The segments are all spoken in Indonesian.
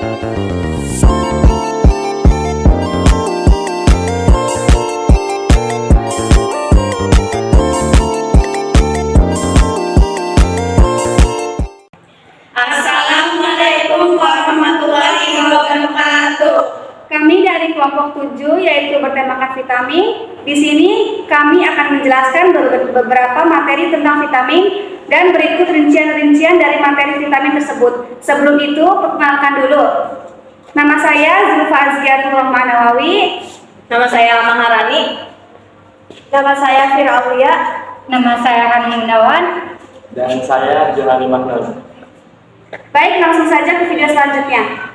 Assalamualaikum warahmatullahi wabarakatuh. Kami dari kelompok 7 yaitu bertemakan vitamin. Di sini kami akan menjelaskan beberapa materi tentang vitamin dan berikut rincian-rincian dari materi vitamin tersebut. Sebelum itu, perkenalkan dulu. Nama saya Zulfa Azkiatul Rahman Nawawi. Nama saya Maharani. Nama saya Fira Aulia. Nama saya Hani Gunawan. Dan saya Johani Magnus. Baik, langsung saja ke video selanjutnya.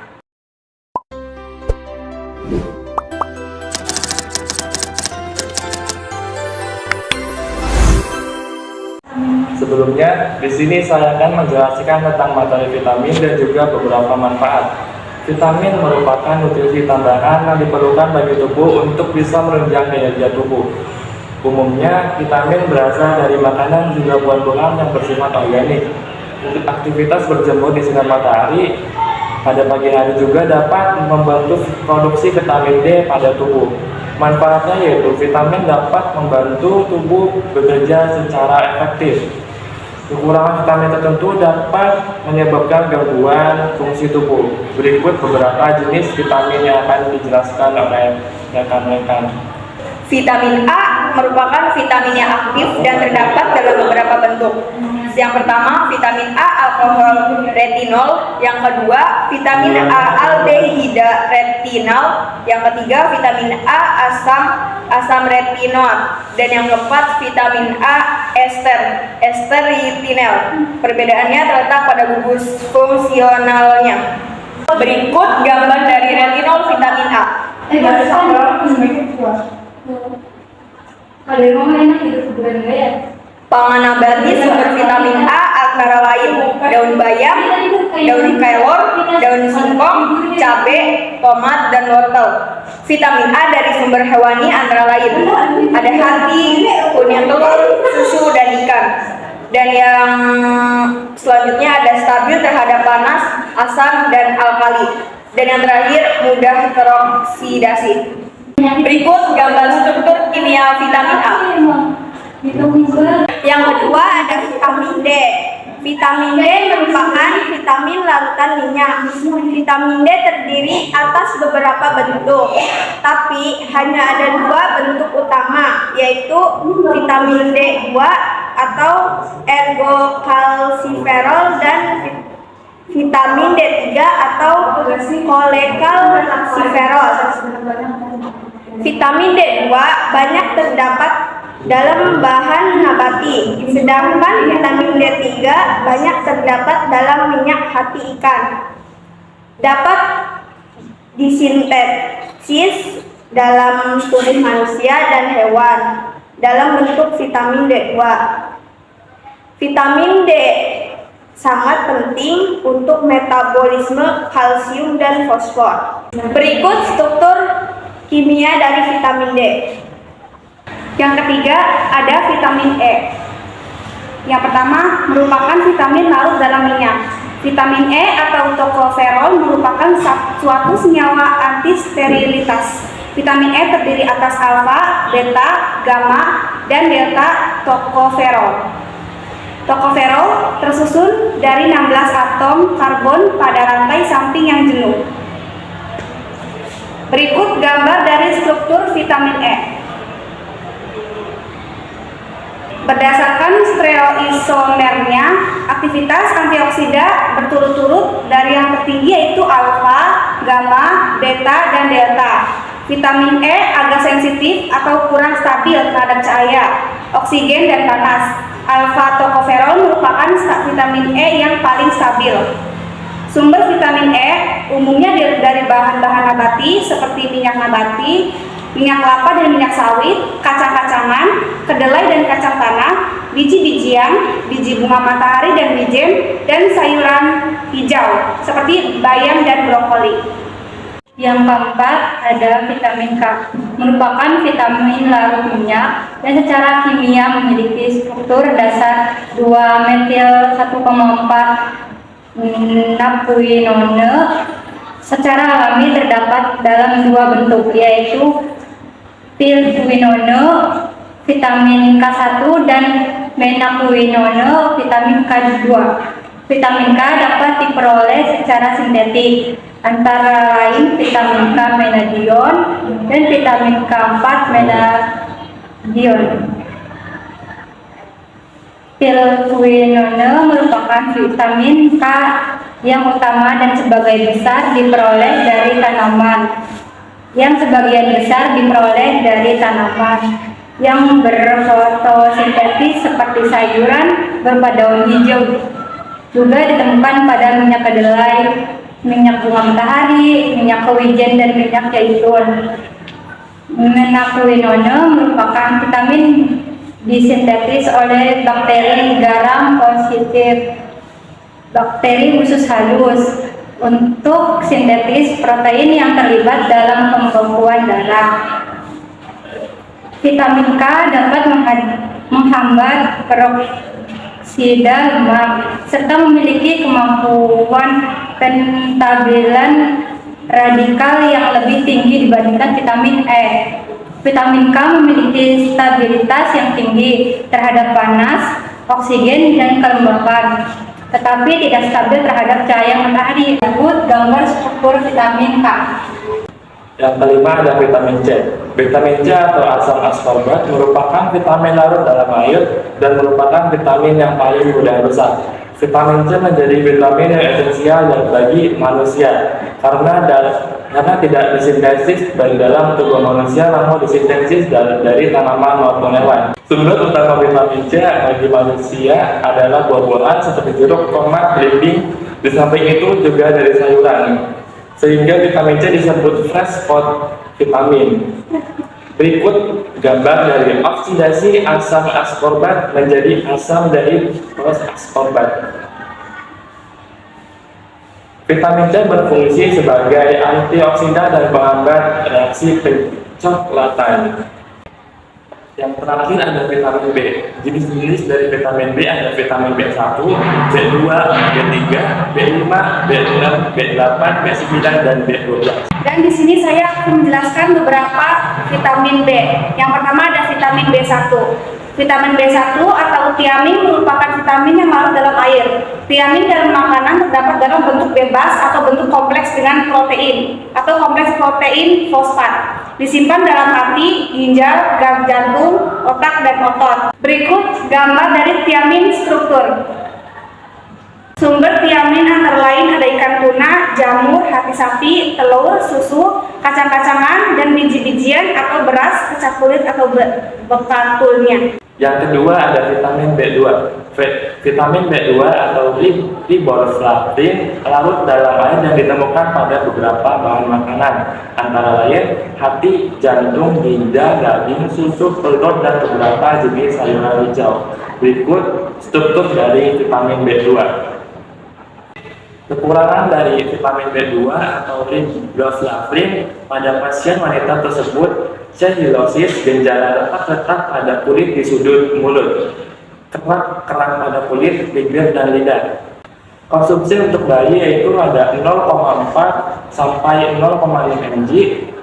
Sebelumnya, di sini saya akan menjelaskan tentang materi vitamin dan juga beberapa manfaat. Vitamin merupakan nutrisi tambahan yang diperlukan bagi tubuh untuk bisa menunjang kinerja tubuh. Umumnya, vitamin berasal dari makanan juga buah-buahan yang bersifat organik. Untuk aktivitas berjemur di sinar matahari pada pagi hari juga dapat membantu produksi vitamin D pada tubuh. Manfaatnya yaitu vitamin dapat membantu tubuh bekerja secara efektif. Kekurangan vitamin tertentu dapat menyebabkan gangguan fungsi tubuh. Berikut beberapa jenis vitamin yang akan dijelaskan oleh rekan-rekan. Vitamin A merupakan vitamin yang aktif dan terdapat dalam beberapa bentuk. Yang pertama, vitamin A alkohol retinol. Yang kedua, vitamin A aldehida retinal. Yang ketiga, vitamin A asam retinoat. Dan yang keempat, vitamin A ester retinal. Perbedaannya terletak pada gugus fungsionalnya. Berikut gambar dari retinol vitamin A. Pangan nabati sumber vitamin A antara lain daun bayam, daun kelor, daun singkong, cabai, tomat, dan wortel. Vitamin A dari sumber hewani antara lain ada hati, kuning telur, susu, dan ikan. Dan yang selanjutnya ada stabil terhadap panas, asam, dan alkali. Dan yang terakhir mudah teroksidasi. Berikut gambar struktur kimia vitamin A. Yang kedua ada vitamin D. Vitamin D merupakan vitamin larutan minyak. Vitamin D terdiri atas beberapa bentuk, tapi hanya ada dua bentuk utama, yaitu vitamin D2 atau ergokalsiferol dan vitamin D3 atau kolekalsiferol. Vitamin D2 banyak terdapat dalam bahan nabati, sedangkan vitamin D3 banyak terdapat dalam minyak hati ikan. Dapat disintesis dalam tubuh manusia dan hewan dalam bentuk vitamin D2. Vitamin D sangat penting untuk metabolisme kalsium dan fosfor. Berikut struktur kimia dari vitamin D. Yang ketiga ada vitamin E. Yang pertama merupakan vitamin larut dalam minyak. Vitamin E atau tokoferol merupakan suatu senyawa anti-sterilitas. Vitamin E terdiri atas alfa, beta, gamma, dan delta tokoferol. Tokoferol tersusun dari 16 atom karbon pada rantai samping yang jenuh. Berikut gambar dari struktur vitamin E. Berdasarkan stereoisomernya, aktivitas antioksida berturut-turut dari yang tertinggi yaitu alfa, gamma, beta, dan delta. Vitamin E agak sensitif atau kurang stabil terhadap cahaya, oksigen, dan panas. Alfa tokoferol merupakan vitamin E yang paling stabil. Sumber vitamin E umumnya dari bahan-bahan nabati seperti minyak nabati, minyak kelapa dan minyak sawit, kacang-kacangan, kedelai dan kacang tanah, biji-bijian, biji bunga matahari dan wijen, dan sayuran hijau seperti bayam dan brokoli. Yang keempat ada vitamin K, merupakan vitamin larut minyak dan secara kimia memiliki struktur dasar 2-metil 1,4 napuinone secara alami terdapat dalam dua bentuk, yaitu pil quinone vitamin K1 dan menaquinone vitamin K2. Vitamin K dapat diperoleh secara sintetik, antara lain vitamin K menadion dan vitamin K4 menadion. Pil quinone merupakan vitamin K yang utama dan sebagian besar diperoleh dari tanaman. Yang berfotosintesis seperti sayuran berupa daun hijau. Juga ditemukan pada minyak kedelai, minyak bunga matahari, minyak kewijen, dan minyak zaitun. Menaquinone merupakan vitamin disintetis oleh bakteri garam positif, bakteri usus halus, untuk sintetis protein yang terlibat dalam pembekuan darah. Vitamin K dapat menghambat peroksida lemak serta memiliki kemampuan pentabilan radikal yang lebih tinggi dibandingkan vitamin E. Vitamin K memiliki stabilitas yang tinggi terhadap panas, oksigen, dan kelembapan, tetapi tidak stabil terhadap cahaya matahari. Berikut gambar struktur vitamin K. Yang kelima ada vitamin C. Vitamin C atau asam ascorbat merupakan vitamin larut dalam air dan merupakan vitamin yang paling mudah rusak. Vitamin C menjadi vitamin yang esensial bagi manusia karena tidak disintesis dari dalam tubuh manusia, namun disintesis dari tanaman maupun hewan. Sumber utama vitamin C bagi manusia adalah buah-buahan seperti jeruk, tomat, belimbing. Di samping itu juga dari sayuran. Sehingga vitamin C disebut fresh food vitamin. Berikut gambar dari oksidasi asam ascorbat menjadi asam dari ascorbat. Vitamin C berfungsi sebagai antioksidan dan penghambat reaksi pencoklatan. Yang terakhir ada vitamin B. Jenis-jenis dari vitamin B ada vitamin B1, B2, B3, B5, B6, B8, B9, dan B12. Dan di sini saya akan menjelaskan beberapa vitamin B. Yang pertama ada vitamin B1. Vitamin B1 atau tiamin merupakan vitamin yang larut dalam air. Tiamin dalam makanan terdapat dalam bentuk bebas atau bentuk kompleks dengan protein atau kompleks protein fosfat. Disimpan dalam hati, ginjal, jantung, otak, dan otot. Berikut gambar dari tiamin struktur. Sumber tiamin antara lain ada ikan tuna, jamur, hati sapi, telur, susu, kacang-kacangan, dan biji-bijian atau beras, kecap kulit atau bekatulnya. Yang kedua ada vitamin B2. Vitamin B2 atau riboflavin larut dalam air dan ditemukan pada beberapa bahan makanan, antara lain hati, jantung, ginjal, daging, susu, telur, dan beberapa jenis sayuran hijau. Berikut struktur dari vitamin B2. Kekurangan dari vitamin B2 atau riboflavin pada pasien wanita tersebut sehilosis, gejala retak-retak pada kulit di sudut mulut, kerak pada kulit, bibir, dan lidah. Konsumsi untuk bayi yaitu ada 0,4 sampai 0,5 mg,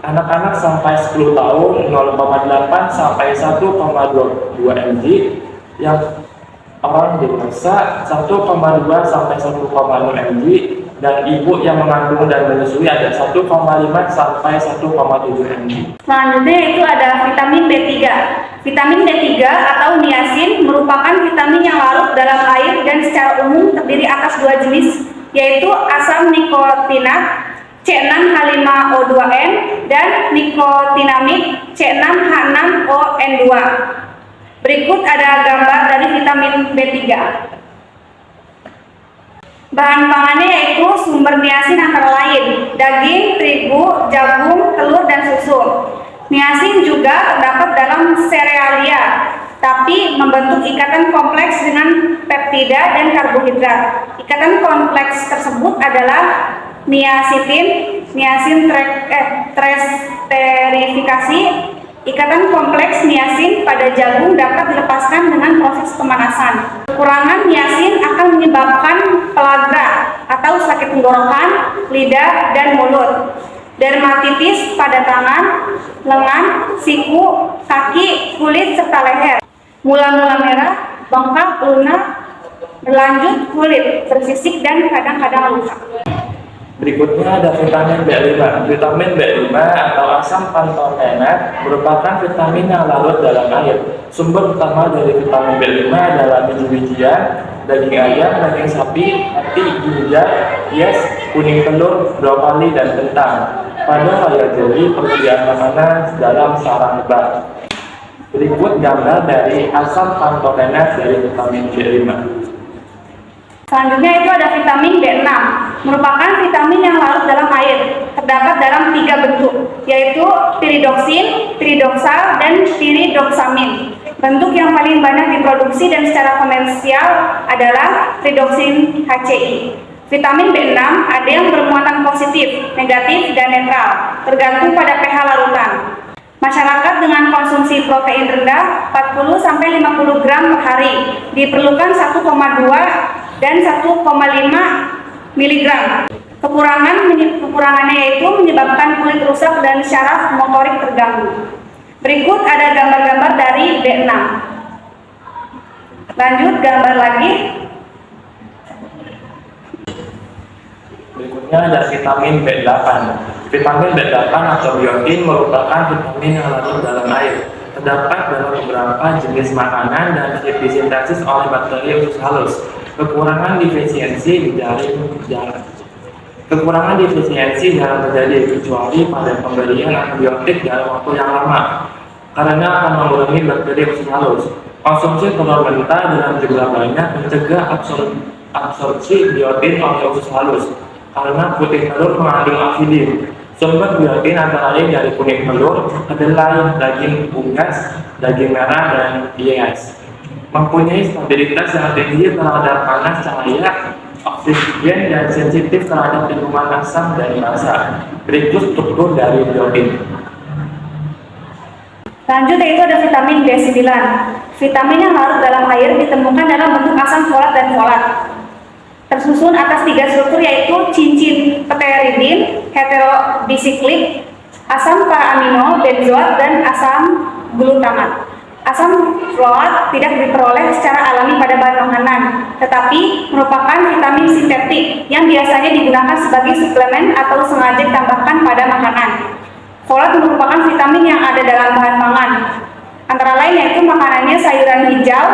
anak-anak sampai 10 tahun 0,8 sampai 1,2 mg, yang orang dewasa 1,2 sampai 1,6 mg, dan ibu yang mengandung dan menyusui ada 1,5 sampai 1,7 mg. Selanjutnya itu ada vitamin B3. Vitamin B3 atau niacin merupakan vitamin yang larut dalam air dan secara umum terdiri atas dua jenis, yaitu asam nikotinat C6H5O2N dan nikotinamid C6H6ON2. Berikut ada gambar dari vitamin B3. Bahan pangannya yaitu sumber niacin antara lain daging, terigu, jagung, telur, dan susu. Niacin juga terdapat dalam serealia, tapi membentuk ikatan kompleks dengan peptida dan karbohidrat. Ikatan kompleks tersebut adalah niacin tresterifikasi. Ikatan kompleks niacin pada jagung dapat dilepaskan dengan proses pemanasan. Kekurangan niacin akan menyebabkan pellagra atau sakit tenggorokan, lidah, dan mulut. Dermatitis pada tangan, lengan, siku, kaki, kulit, serta leher. Mula-mula merah, bengkak, lunak, berlanjut kulit, bersisik, dan kadang-kadang luka. Berikutnya ada vitamin B5. Vitamin B5 atau asam pantotenat merupakan vitamin yang larut dalam air. Sumber utama dari vitamin B5 adalah biji-bijian, daging ayam, daging sapi, hati, ginjal, hias, kuning telur, brokoli, dan kentang. Pada layar jeli persediaan makanan dalam sarang lebah. Berikut gambar dari asam pantotenat dari vitamin B5. Selanjutnya itu ada vitamin B6, merupakan vitamin yang larut dalam air. Terdapat dalam 3 bentuk, yaitu piridoksin, piridoksal, dan piridoksamin. Bentuk yang paling banyak diproduksi dan secara komersial adalah piridoksin HCI. Vitamin B6 ada yang bermuatan positif, negatif, dan netral, tergantung pada pH larutan. Masyarakat dengan konsumsi protein rendah 40-50 gram per hari diperlukan 1,2 dan 1,5 mg. Kekurangannya yaitu menyebabkan kulit rusak dan syaraf motorik terganggu. Berikut ada gambar-gambar dari B6. Lanjut gambar lagi. Berikutnya ada vitamin B8. Vitamin B8 atau biotin merupakan vitamin yang larut dalam air. Terdapat dalam beberapa jenis makanan dan disintesis oleh bakteri usus halus. Kekurangan defisiensi jarang terjadi kecuali pada pemberian antibiotik dalam waktu yang lama, karena akan mengurangi bakteri usus halus. Konsumsi telur mentah dalam jumlah banyak mencegah absorpsi biotin oleh usus halus, karena putih telur mengandung afidin. Sumber biotin antara lain dari kuning telur, kedelai, daging unggas, daging merah, dan hias. Mempunyai stabilitas yang tinggi terhadap panas, cahaya, oksigen, dan sensitif terhadap lingkungan asam dan basa. Berikut struktur dari biotin. Lanjut yaitu ada vitamin B9. Vitamin yang larut dalam air ditemukan dalam bentuk asam folat dan folat. Tersusun atas 3 struktur yaitu cincin pteridin, heterobisiklik, asam para-amino, benzoat, dan asam glutamat. Asam folat tidak diperoleh secara alami pada bahan makanan, tetapi merupakan vitamin sintetik yang biasanya digunakan sebagai suplemen atau sengaja ditambahkan pada makanan. Folat merupakan vitamin yang ada dalam bahan pangan, antara lain yaitu makanannya sayuran hijau,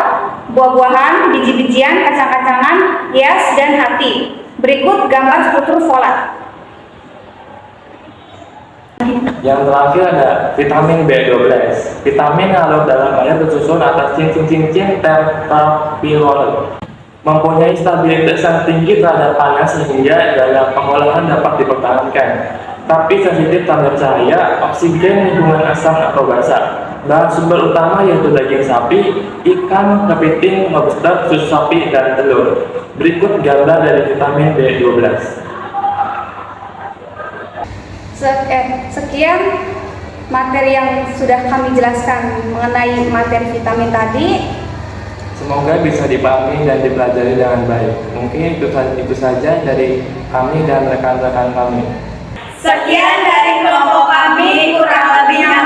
buah-buahan, biji-bijian, kacang-kacangan, hias, dan hati. Berikut gambar struktur folat. Yang terakhir ada vitamin B12. Vitamin yang larut dalam air tersusun atas cincin-cincin tetrapyrrole. Mempunyai stabilitas yang tinggi terhadap panas sehingga dalam pengolahan dapat dipertahankan, tapi sensitif terhadap cahaya, oksigen, lingkungan asam atau basa. Bahan sumber utama yaitu daging sapi, ikan, kepiting, lobster, susu sapi, dan telur. Berikut gambar dari vitamin B12. Sekian materi yang sudah kami jelaskan mengenai materi vitamin tadi. Semoga bisa dipahami dan dipelajari dengan baik. Mungkin itu saja dari kami dan rekan-rekan kami. Sekian dari kelompok kami, kurang lebihnya